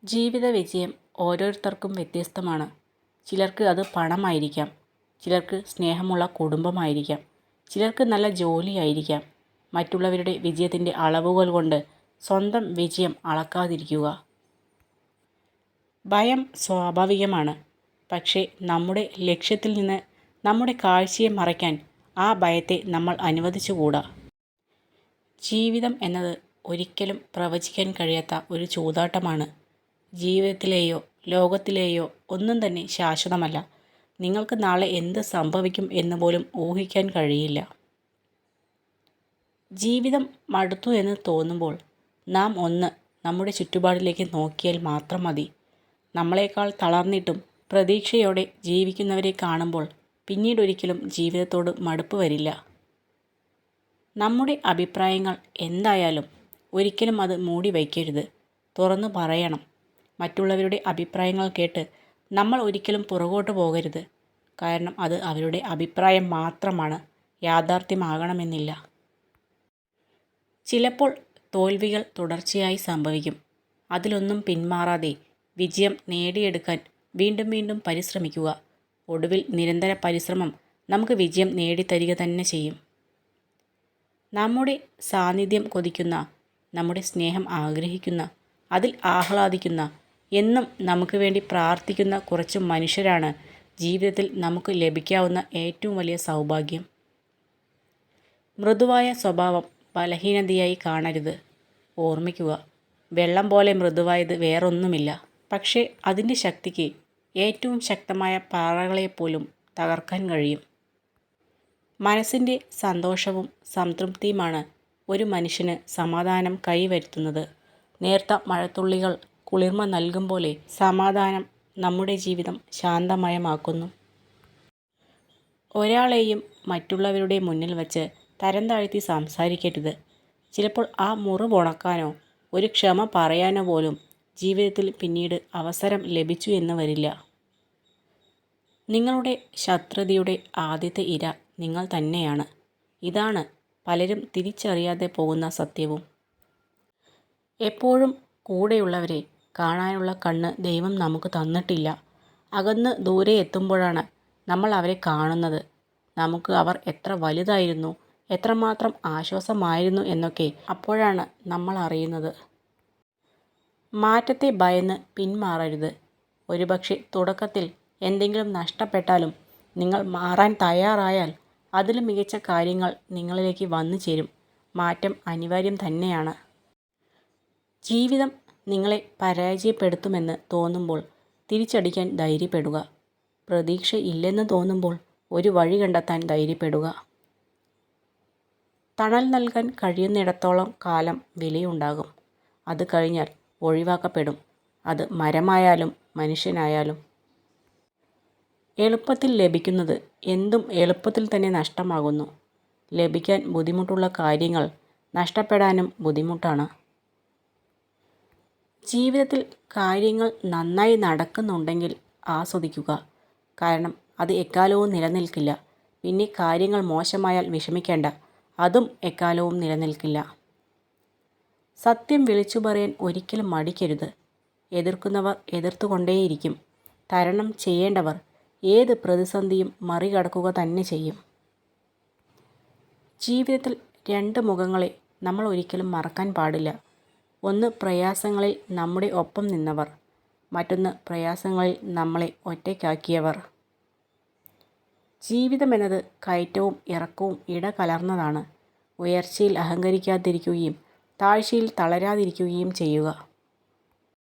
ജീവിത വിജയം ഓരോരുത്തർക്കും വ്യത്യസ്തമാണ്. ചിലർക്ക് അത് പണമായിരിക്കാം, ചിലർക്ക് സ്നേഹമുള്ള കുടുംബമായിരിക്കാം, ചിലർക്ക് നല്ല ജോലിയായിരിക്കാം. മറ്റുള്ളവരുടെ വിജയത്തിൻ്റെ അളവുകൾ കൊണ്ട് സ്വന്തം വിജയം അളക്കാതിരിക്കുക. ഭയം സ്വാഭാവികമാണ്, പക്ഷേ നമ്മുടെ ലക്ഷ്യത്തിൽ നിന്ന് നമ്മുടെ കാഴ്ചയെ മറയ്ക്കാൻ ആ ഭയത്തെ നമ്മൾ അനുവദിച്ചുകൂടാ. ജീവിതം എന്നത് ഒരിക്കലും പ്രവചിക്കാൻ കഴിയാത്ത ഒരു ചൂതാട്ടമാണ്. ജീവിതത്തിലെയോ ലോകത്തിലെയോ ഒന്നും തന്നെ ശാശ്വതമല്ല. നിങ്ങൾക്ക് നാളെ എന്ത് സംഭവിക്കും എന്ന് പോലും ഊഹിക്കാൻ കഴിയില്ല. ജീവിതം മടുത്തു എന്ന് തോന്നുമ്പോൾ നാം നമ്മുടെ ചുറ്റുപാടിലേക്ക് നോക്കിയാൽ മാത്രം മതി. നമ്മളെക്കാൾ തളർന്നിട്ടും പ്രതീക്ഷയോടെ ജീവിക്കുന്നവരെ കാണുമ്പോൾ പിന്നീടൊരിക്കലും ജീവിതത്തോട് മടുപ്പ് വരില്ല. നമ്മുടെ അഭിപ്രായങ്ങൾ എന്തായാലും ഒരിക്കലും അത് മൂടി വയ്ക്കരുത്, തുറന്നു പറയണം. മറ്റുള്ളവരുടെ അഭിപ്രായങ്ങൾ കേട്ട് നമ്മൾ ഒരിക്കലും പുറകോട്ട് പോകരുത്. കാരണം അത് അവരുടെ അഭിപ്രായം മാത്രമാണ്, യാഥാർത്ഥ്യമാകണമെന്നില്ല. ചിലപ്പോൾ തോൽവികൾ തുടർച്ചയായി സംഭവിക്കും. അതിലൊന്നും പിന്മാറാതെ വിജയം നേടിയെടുക്കാൻ വീണ്ടും വീണ്ടും പരിശ്രമിക്കുക. ഒടുവിൽ നിരന്തര പരിശ്രമം നമുക്ക് വിജയം നേടിത്തരിക തന്നെ ചെയ്യും. നമ്മുടെ സാന്നിധ്യം കൊതിക്കുന്ന, നമ്മുടെ സ്നേഹം ആഗ്രഹിക്കുന്ന, അതിൽ ആഹ്ലാദിക്കുന്ന, എന്നും നമുക്ക് വേണ്ടി പ്രാർത്ഥിക്കുന്ന കുറച്ച് മനുഷ്യരാണ് ജീവിതത്തിൽ നമുക്ക് ലഭിക്കാവുന്ന ഏറ്റവും വലിയ സൗഭാഗ്യം. മൃദുവായ സ്വഭാവം ബലഹീനതയായി കാണരുത്. ഓർമ്മിക്കുക, വെള്ളം പോലെ മൃദുവായത് വേറൊന്നുമില്ല. പക്ഷേ അതിൻ്റെ ശക്തിക്ക് ഏറ്റവും ശക്തമായ പാറകളെപ്പോലും തകർക്കാൻ കഴിയും. മനസ്സിൻ്റെ സന്തോഷവും സംതൃപ്തിയുമാണ് ഒരു മനുഷ്യന് സമാധാനം കൈവരുത്തുന്നത്. നേർത്ത മഴത്തുള്ളികൾ കുളിർമ നൽകും പോലെ സമാധാനം നമ്മുടെ ജീവിതം ശാന്തമയമാക്കുന്നു. ഒരാളെയും മറ്റുള്ളവരുടെ മുന്നിൽ വച്ച് തരം താഴ്ത്തി സംസാരിക്കരുത്. ചിലപ്പോൾ ആ മുറിവ് ഉണക്കാനോ ഒരു ക്ഷമ പറയാനോ പോലും ജീവിതത്തിൽ പിന്നീട് അവസരം ലഭിച്ചു എന്ന് വരില്ല. നിങ്ങളുടെ ശത്രുതയുടെ ആദ്യത്തെ ഇര നിങ്ങൾ തന്നെയാണ്. ഇതാണ് പലരും തിരിച്ചറിയാതെ പോകുന്ന സത്യവും. എപ്പോഴും കൂടെയുള്ളവരെ കാണാനുള്ള കണ്ണ് ദൈവം നമുക്ക് തന്നിട്ടില്ല. അകന്ന് ദൂരെ എത്തുമ്പോഴാണ് നമ്മൾ അവരെ കാണുന്നത്. നമുക്ക് അവർ എത്ര വലുതായിരുന്നു, എത്രമാത്രം ആശ്വാസമായിരുന്നു എന്നൊക്കെ അപ്പോഴാണ് നമ്മൾ അറിയുന്നത്. മാറ്റത്തെ ഭയന്ന് പിന്മാറരുത്. ഒരുപക്ഷെ തുടക്കത്തിൽ എന്തെങ്കിലും നഷ്ടപ്പെട്ടാലും നിങ്ങൾ മാറാൻ തയ്യാറായാൽ അതിലും മികച്ച കാര്യങ്ങൾ നിങ്ങളിലേക്ക് വന്നു ചേരും. മാറ്റം അനിവാര്യം തന്നെയാണ്. ജീവിതം നിങ്ങളെ പരാജയപ്പെടുത്തുമെന്ന് തോന്നുമ്പോൾ തിരിച്ചടിക്കാൻ ധൈര്യപ്പെടുക. പ്രതീക്ഷ ഇല്ലെന്ന് തോന്നുമ്പോൾ ഒരു വഴി കണ്ടെത്താൻ ധൈര്യപ്പെടുക. തണൽ നൽകാൻ കഴിയുന്നിടത്തോളം കാലം വിലയുണ്ടാകും. അത് കഴിഞ്ഞാൽ ഒഴിവാക്കപ്പെടും. അത് മരമായാലും മനുഷ്യനായാലും. എളുപ്പത്തിൽ ലഭിക്കുന്നത് എന്തും എളുപ്പത്തിൽ തന്നെ നഷ്ടമാകുന്നു. ലഭിക്കാൻ ബുദ്ധിമുട്ടുള്ള കാര്യങ്ങൾ നഷ്ടപ്പെടാനും ബുദ്ധിമുട്ടാണ്. ജീവിതത്തിൽ കാര്യങ്ങൾ നന്നായി നടക്കുന്നുണ്ടെങ്കിൽ ആസ്വദിക്കുക. കാരണം അത് എക്കാലവും നിലനിൽക്കില്ല. പിന്നെ കാര്യങ്ങൾ മോശമായാൽ വിഷമിക്കേണ്ട, അതും എക്കാലവും നിലനിൽക്കില്ല. സത്യം വിളിച്ചു പറയാൻ ഒരിക്കലും മടിക്കരുത്. എതിർക്കുന്നവർ എതിർത്തുകൊണ്ടേയിരിക്കും. തരണം ചെയ്യേണ്ടവർ ഏത് പ്രതിസന്ധിയും മറികടക്കുക തന്നെ ചെയ്യും. ജീവിതത്തിൽ രണ്ട് മുഖങ്ങളെ നമ്മൾ ഒരിക്കലും മറക്കാൻ പാടില്ല. ഒന്ന് പ്രയാസങ്ങളിൽ നമ്മുടെ ഒപ്പം നിന്നവർ, മറ്റൊന്ന് പ്രയാസങ്ങളിൽ നമ്മളെ ഒറ്റയ്ക്കാക്കിയവർ. ജീവിതമെന്നത് കയറ്റവും ഇറക്കവും ഇടകലർന്നതാണ്. ഉയർച്ചയിൽ അഹങ്കരിക്കാതിരിക്കുകയും താഴ്ചയിൽ തളരാതിരിക്കുകയും ചെയ്യുക.